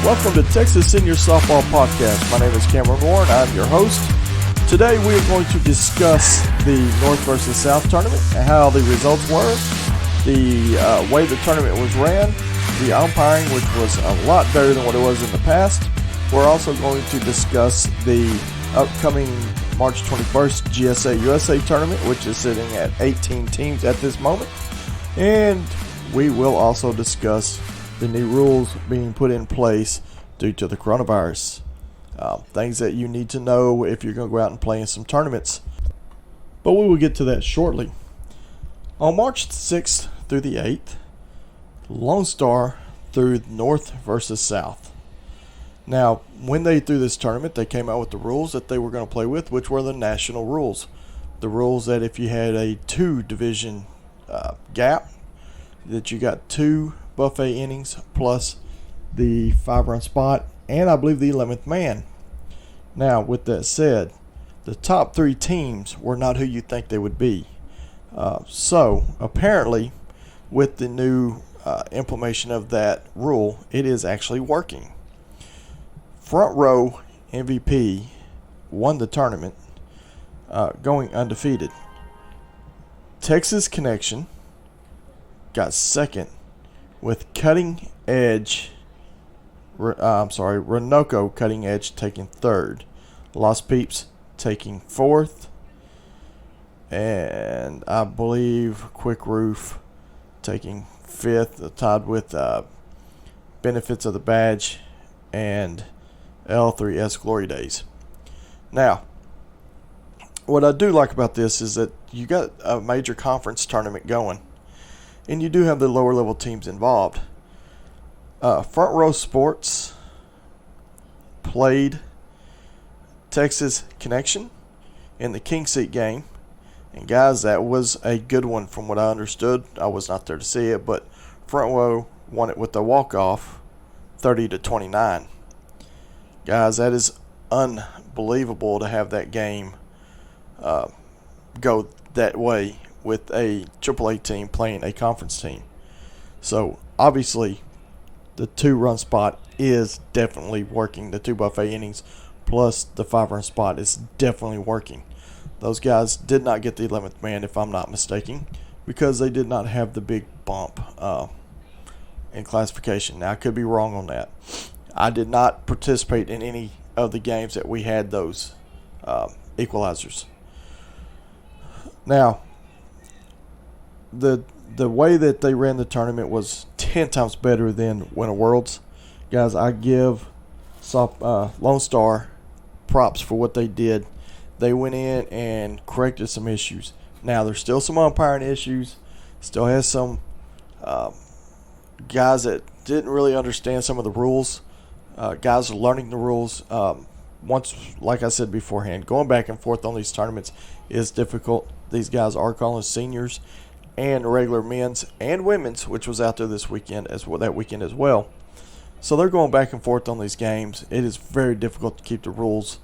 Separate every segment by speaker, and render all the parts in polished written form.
Speaker 1: Welcome to Texas Senior Softball Podcast. My name is Cameron Warren. I'm your host. Today we are going to discuss the North versus South tournament and how the results were, the way the tournament was ran, the umpiring, which was a lot better than what it was in the past. We're also going to discuss the upcoming March 21st GSA USA tournament, which is sitting at 18 teams at this moment. And we will also discuss the new rules being put in place due to the coronavirus. Things that you need to know if you're going to go out and play in some tournaments. But we will get to that shortly. On March 6th through the 8th, Lone Star threw North versus South. Now, when they threw this tournament, they came out with the rules that they were going to play with, which were the national rules. The rules that if you had a 2-division gap, that you got 2 buffet innings plus the 5-run spot, and I believe the 11th man. Now, with that said, the top 3 teams were not who you think they would be. So, apparently, with the new implementation of that rule, it is actually working. Front Row MVP won the tournament, going undefeated. Texas Connection got second with Renoco Cutting Edge taking third. Los Peeps taking fourth. And I believe Quick Roof taking fifth, tied with Benefits of the Badge and L3S Glory Days. Now, what I do like about this is that you got a major conference tournament going, and you do have the lower level teams involved. Front Row Sports played Texas Connection in the King Seat game. And guys, that was a good one from what I understood. I was not there to see it, but Front Row won it with a walk-off 30-29. Guys, that is unbelievable to have that game go that way with a AAA team playing a conference team. So, obviously, the 2-run spot is definitely working. The 2 buffet innings plus the 5-run spot is definitely working. Those guys did not get the 11th man, if I'm not mistaken, because they did not have the big bump in classification. Now, I could be wrong on that. I did not participate in any of the games that we had those equalizers. Now, the way that they ran the tournament was 10 times better than Winter Worlds. Guys, I give Lone Star props for what they did. They went in and corrected some issues. Now, there's still some umpiring issues. Still has some guys that didn't really understand some of the rules. Guys are learning the rules. Once, like I said beforehand, going back and forth on these tournaments is difficult. These guys are calling seniors and regular men's and women's, which was out there this weekend as well. So they're going back and forth on these games. It is very difficult to keep the rules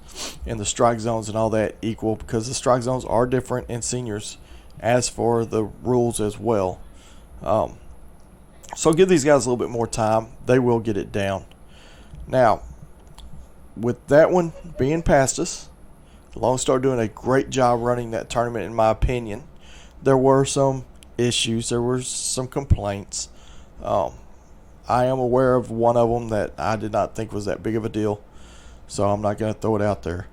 Speaker 1: and the strike zones and all that equal, because the strike zones are different in seniors as for the rules as well. So give these guys a little bit more time. They will get it down. Now, with that one being past us, Lone Star doing a great job running that tournament, in my opinion. There were some issues. There were some complaints. I am aware of one of them that I did not think was that big of a deal, so I'm not going to throw it out there.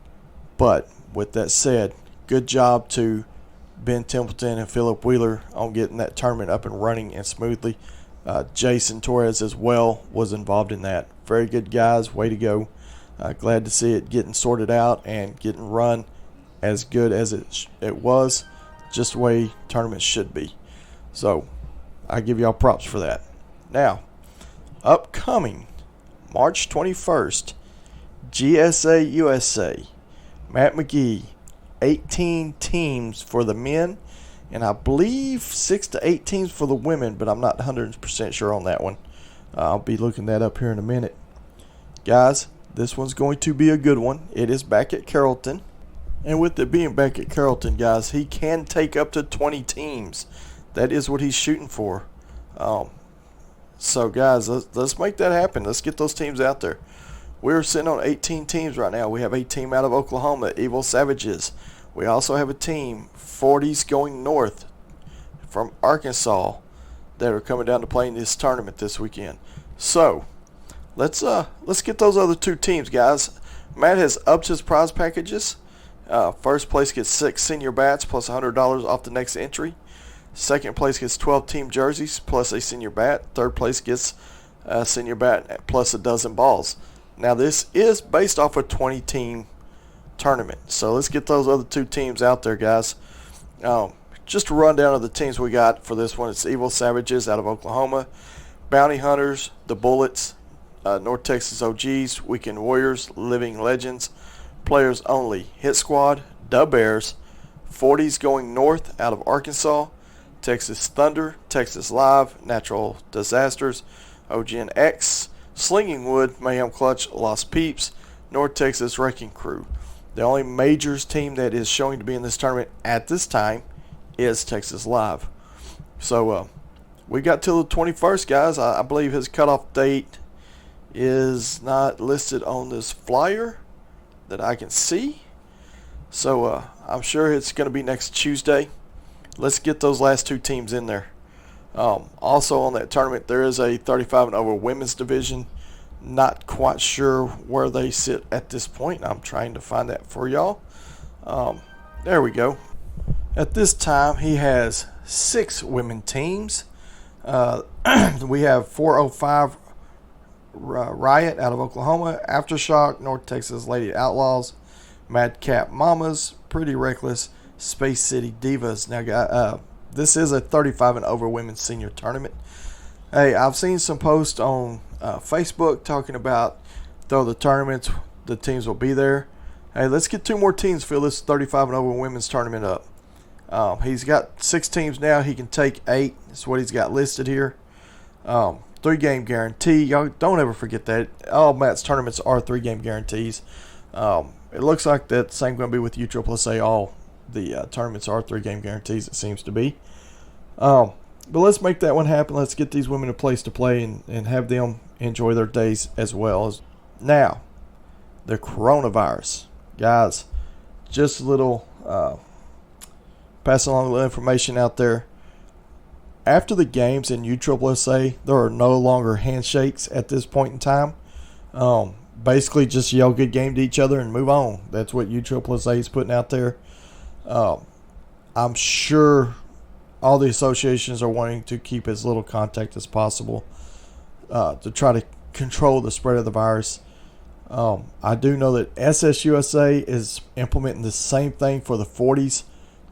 Speaker 1: But with that said, good job to Ben Templeton and Philip Wheeler on getting that tournament up and running and smoothly. Jason Torres as well was involved in that. Very good guys. Way to go. Glad to see it getting sorted out and getting run as good as it was, just the way tournaments should be. So I give y'all props for that. Now, upcoming March 21st, GSA USA, Matt McGee, 18 teams for the men, and I believe 6 to 8 teams for the women, but I'm not 100% sure on that one. I'll be looking that up here in a minute. Guys, this one's going to be a good one. It is back at Carrollton. And with it being back at Carrollton, guys, he can take up to 20 teams. That is what he's shooting for. So, guys, let's make that happen. Let's get those teams out there. We're sitting on 18 teams right now. We have a team out of Oklahoma, Evil Savages. We also have a team, 40s Going North, from Arkansas, that are coming down to play in this tournament this weekend. So, let's get those other two teams, guys. Matt has upped his prize packages. First place gets 6 senior bats plus $100 off the next entry. Second place gets 12 team jerseys plus a senior bat. Third place gets a senior bat plus a dozen balls. Now, this is based off a 20-team tournament. So let's get those other two teams out there, guys. Just a rundown of the teams we got for this one. It's Evil Savages out of Oklahoma, Bounty Hunters, the Bullets, North Texas OGs, Weekend Warriors, Living Legends, Players Only, Hit Squad, Da Bears, 40s Going North out of Arkansas, Texas Thunder, Texas Live, Natural Disasters, OGN X, Slinging Wood, Mayhem Clutch, Lost Peeps, North Texas Wrecking Crew. The only majors team that is showing to be in this tournament at this time is Texas Live. So we got till the 21st, guys. I believe his cutoff date is not listed on this flyer that I can see. So I'm sure it's going to be next Tuesday. Let's get those last two teams in there. Also on that tournament, there is a 35 and over women's division. Not quite sure where they sit at this point. I'm trying to find that for y'all. There we go. At this time, he has 6 women teams. We have 405 Riot out of Oklahoma, Aftershock, North Texas Lady Outlaws, Madcap Mamas, Pretty Reckless, Space City Divas. Now, this is a 35 and over women's senior tournament. Hey, I've seen some posts on Facebook talking about though the tournaments, the teams will be there. Hey, let's get 2 more teams fill this 35 and over women's tournament up. He's got 6 teams now. He can take 8. That's what he's got listed here. 3-game guarantee. Y'all don't ever forget that. All Matt's tournaments are 3-game guarantees. It looks like that same going to be with USSSA. All the tournaments are 3-game guarantees, it seems to be. But let's make that one happen. Let's get these women a place to play and have them enjoy their days as well. Now, the coronavirus. Guys, just a little passing along a little information out there. After the games in USSSA, there are no longer handshakes at this point in time. Basically, just yell good game to each other and move on. That's what USSSA is putting out there. I'm sure all the associations are wanting to keep as little contact as possible to try to control the spread of the virus. I do know that SSUSA is implementing the same thing for the 40s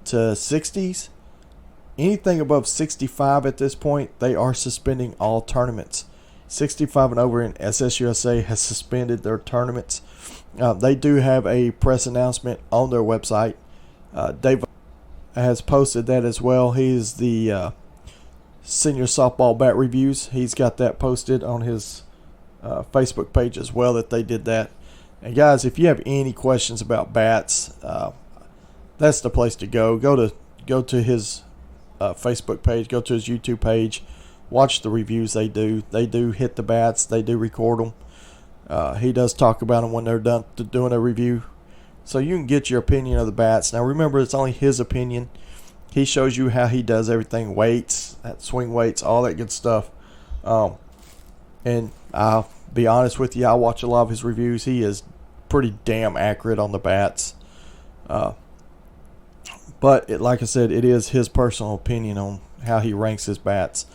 Speaker 1: to 60s. Anything above 65 at this point, they are suspending all tournaments. 65 and over in SSUSA has suspended their tournaments. They do have a press announcement on their website. Dave has posted that as well. He is the senior softball bat reviews. He's got that posted on his Facebook page as well, that they did that. And guys, if you have any questions about bats, that's the place to go. Go to his Facebook page, go to his YouTube page, watch the reviews they do. They do hit the bats, they do record them. He does talk about them when they're done doing a review. So you can get your opinion of the bats. Now remember, it's only his opinion. He shows you how he does everything, weights, swing weights, all that good stuff. And I'll be honest with you, I watch a lot of his reviews. He is pretty damn accurate on the bats. But like I said, it is his personal opinion on how he ranks his bats.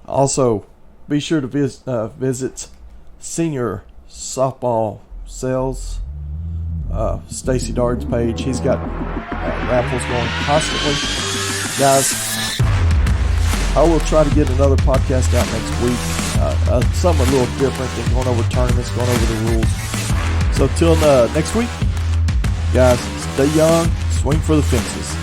Speaker 1: Also, be sure to visit Senior Softball Sales, Stacy Dard's page. He's got raffles going constantly. Guys, I will try to get another podcast out next week. Something a little different than going over tournaments, going over the rules. So till next week, guys, stay young, swing for the fences.